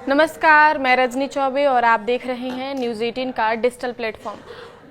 नमस्कार, मैं रजनी चौबे और आप देख रहे हैं न्यूज़ 18 का डिजिटल प्लेटफॉर्म।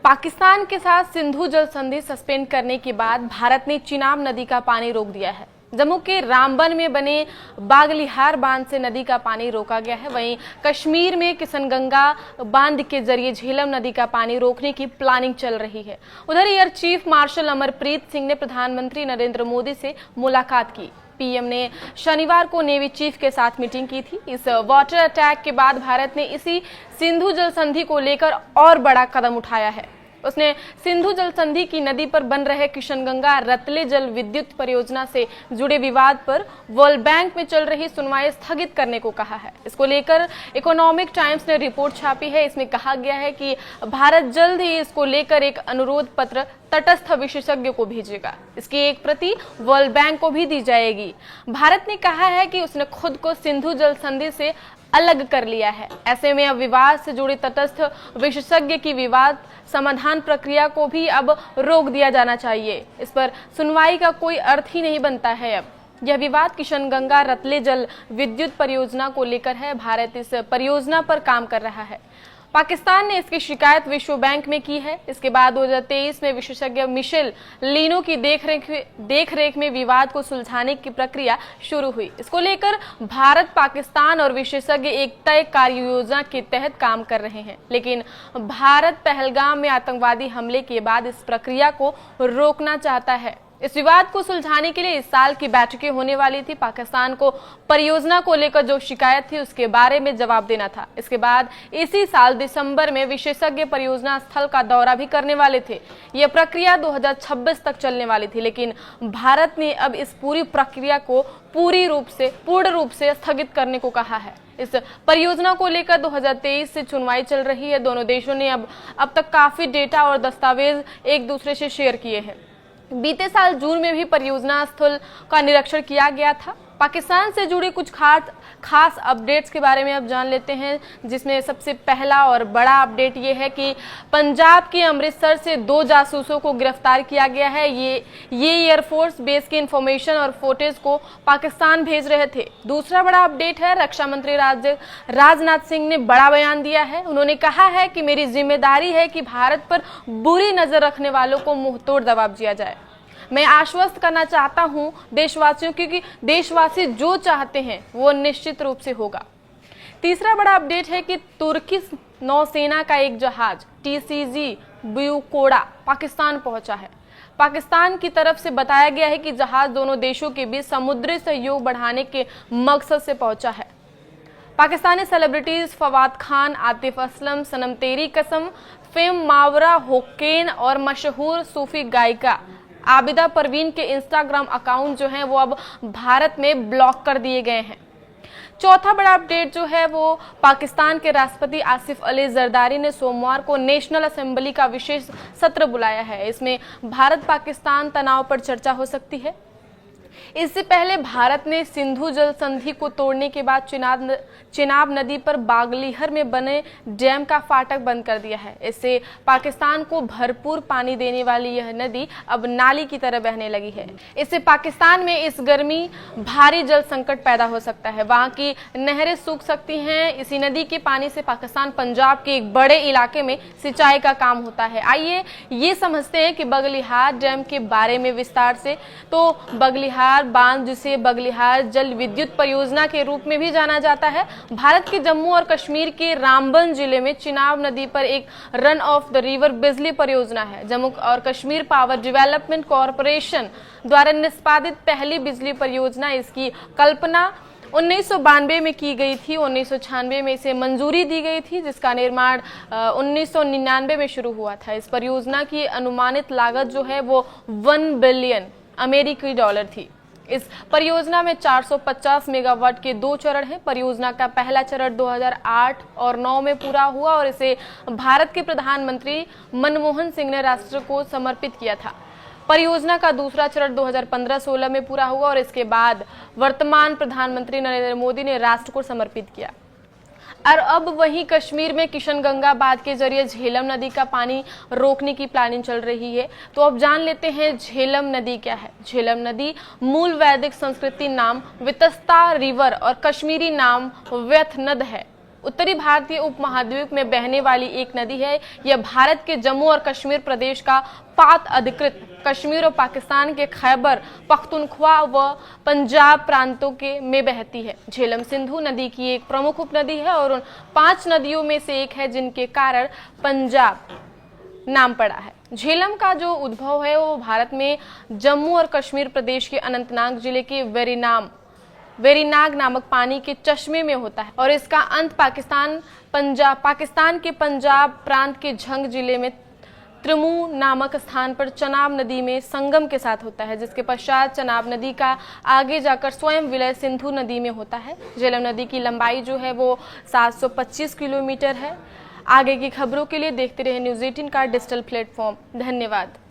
पाकिस्तान के साथ सिंधु जल संधि सस्पेंड करने के बाद भारत ने चिनाब नदी का पानी रोक दिया है। जम्मू के रामबन में बने बागलिहार बांध से नदी का पानी रोका गया है। वहीं कश्मीर में किशनगंगा बांध के जरिए झेलम नदी का पानी रोकने की प्लानिंग चल रही है। उधर air chief marshal Amarpreet Singh ने प्रधानमंत्री नरेंद्र मोदी से मुलाकात की। पीएम ने शनिवार को नेवी चीफ के साथ मीटिंग की थी। इस वाटर अटैक के बाद भारत ने इसी सिंधु जल संधि को लेकर और बड़ा कदम उठाया है। उसने सिंधु जल संधि की नदी पर बन रहे किशनगंगा रतले जल विद्युत परियोजना से जुड़े विवाद पर वर्ल्ड बैंक में चल रही सुनवाई स्थगित करने को कहा है। इसको लेकर इकोनॉमिक टाइम्स ने रिपोर्ट छापी है। इसमें कहा गया है कि भारत जल्द ही इसको लेकर एक अनुरोध पत्र तटस्थ विशेषज्ञ को भेजेगा। इसकी एक प्रति वर्ल्ड बैंक को भी दी जाएगी। भारत ने कहा है कि उसने खुद को सिंधु जल संधि से अलग कर लिया है। ऐसे में अब विवाद से जुड़े तटस्थ विशेषज्ञ की विवाद समाधान प्रक्रिया को भी अब रोक दिया जाना चाहिए। इस पर सुनवाई का कोई अर्थ ही नहीं बनता है। अब यह विवाद किशनगंगा रतले जल विद्युत परियोजना को लेकर है। भारत इस परियोजना पर काम कर रहा है। पाकिस्तान ने इसकी शिकायत विश्व बैंक में की है। इसके बाद 2023 में विशेषज्ञ मिशेल लीनो की देखरेख में विवाद को सुलझाने की प्रक्रिया शुरू हुई। इसको लेकर भारत, पाकिस्तान और विशेषज्ञ एक तय कार्य योजना के तहत काम कर रहे हैं। लेकिन भारत पहलगाम में आतंकवादी हमले के बाद इस प्रक्रिया को रोकना चाहता है। इस विवाद को सुलझाने के लिए इस साल की बैठकें होने वाली थी। पाकिस्तान को परियोजना को लेकर जो शिकायत थी उसके बारे में जवाब देना था। इसके बाद इसी साल दिसंबर में विशेषज्ञ परियोजना स्थल का दौरा भी करने वाले थे। यह प्रक्रिया 2026 तक चलने वाली थी, लेकिन भारत ने अब इस पूरी प्रक्रिया को पूर्ण रूप से स्थगित करने को कहा है। इस परियोजना को लेकर 2023 से सुनवाई चल रही है। दोनों देशों ने अब तक काफी डेटा और दस्तावेज एक दूसरे से शेयर किए हैं। बीते साल जून में भी परियोजना स्थल का निरीक्षण किया गया था। पाकिस्तान से जुड़ी कुछ खास अपडेट्स के बारे में अब जान लेते हैं, जिसमें सबसे पहला और बड़ा अपडेट ये है कि पंजाब के अमृतसर से 2 जासूसों को गिरफ्तार किया गया है। ये एयरफोर्स बेस की इंफॉर्मेशन और फुटेज को पाकिस्तान भेज रहे थे। दूसरा बड़ा अपडेट है, रक्षा मंत्री राजनाथ सिंह ने बड़ा बयान दिया है। उन्होंने कहा है कि मेरी जिम्मेदारी है कि भारत पर बुरी नजर रखने वालों को मुंहतोड़ जवाब दिया जाए। मैं आश्वस्त करना चाहता हूं देशवासियों, क्योंकि देशवासी जो चाहते हैं वो निश्चित रूप से होगा। तीसरा बड़ा अपडेट है कि तुर्की नौसेना का एक जहाज TCG ब्यूकोड़ा पाकिस्तान पहुंचा है। पाकिस्तान की तरफ से बताया गया है कि जहाज दोनों देशों के बीच समुद्री सहयोग बढ़ाने के मकसद से पहुंचा है। पाकिस्तानी सेलिब्रिटीज फवाद खान, आतिफ असलम, सनम तेरी कसम, फेम मावरा होकेन और मशहूर सूफी गायिका आबिदा परवीन के इंस्टाग्राम अकाउंट जो हैं वो अब भारत में ब्लॉक कर दिए गए हैं। चौथा बड़ा अपडेट जो है वो पाकिस्तान के राष्ट्रपति आसिफ अली जरदारी ने सोमवार को नेशनल असेंबली का विशेष सत्र बुलाया है। इसमें भारत पाकिस्तान तनाव पर चर्चा हो सकती है। इससे पहले भारत ने सिंधु जल संधि को तोड़ने के बाद चिनाब नदी पर बागलीहर में बने डैम का फाटक बंद कर दिया है। इससे पाकिस्तान को भरपूर पानी देने वाली यह नदी अब नाली की तरह बहने लगी है। इससे पाकिस्तान में इस गर्मी भारी जल संकट पैदा हो सकता है। वहां की नहरें सूख सकती हैं। इसी नदी के पानी से पाकिस्तान पंजाब के एक बड़े इलाके में सिंचाई का काम होता है। आइए ये समझते हैं कि बगलिहार डैम के बारे में विस्तार से। तो बगलिहार बांध, जिसे बगलिहार जल विद्युत परियोजना के रूप में भी जाना जाता है, भारत के जम्मू और कश्मीर के रामबन जिले में चिनाब नदी पर एक रन ऑफ द रिवर बिजली परियोजना है। जम्मू और कश्मीर पावर डेवलपमेंट कॉरपोरेशन द्वारा निष्पादित पहली बिजली परियोजना। इसकी कल्पना 1992 में की गई थी। 1996 में इसे मंजूरी दी गई थी, जिसका निर्माण 1999 में शुरू हुआ था। इस परियोजना की अनुमानित लागत जो है वो 1 बिलियन अमेरिकी डॉलर थी। इस परियोजना में 450 मेगावाट के 2 चरण हैं। परियोजना का पहला चरण 2008 और 2009 में पूरा हुआ और इसे भारत के प्रधानमंत्री मनमोहन सिंह ने राष्ट्र को समर्पित किया था। परियोजना का दूसरा चरण 2015-16 में पूरा हुआ और इसके बाद वर्तमान प्रधानमंत्री नरेंद्र मोदी ने राष्ट्र को समर्पित किया। और अब वहीं कश्मीर में किशनगंगा बांध के जरिए झेलम नदी का पानी रोकने की प्लानिंग चल रही है। तो अब जान लेते हैं झेलम नदी क्या है। झेलम नदी मूल वैदिक संस्कृति नाम वितस्ता रिवर और कश्मीरी नाम व्यथनद है। उत्तरी भारतीय उपमहाद्वीप में बहने वाली एक नदी है। यह भारत के जम्मू और कश्मीर प्रदेश का पाक अधिकृत कश्मीर और पाकिस्तान के खैबर पख्तूनख्वा व पंजाब प्रांतों के में बहती है। झेलम सिंधु नदी की एक प्रमुख उपनदी है और उन 5 नदियों में से एक है जिनके कारण पंजाब नाम पड़ा है। झेलम का जो उद्भव है वो भारत में जम्मू और कश्मीर प्रदेश के अनंतनाग जिले के वेरीनाग नामक पानी के चश्मे में होता है और इसका अंत पाकिस्तान के पंजाब प्रांत के झंग जिले में त्रिमू नामक स्थान पर चनाब नदी में संगम के साथ होता है, जिसके पश्चात चनाब नदी का आगे जाकर स्वयं विलय सिंधु नदी में होता है। झेलम नदी की लंबाई जो है वो 725 किलोमीटर है। आगे की खबरों के लिए देखते रहे न्यूज़ 18 का डिजिटल प्लेटफॉर्म। धन्यवाद।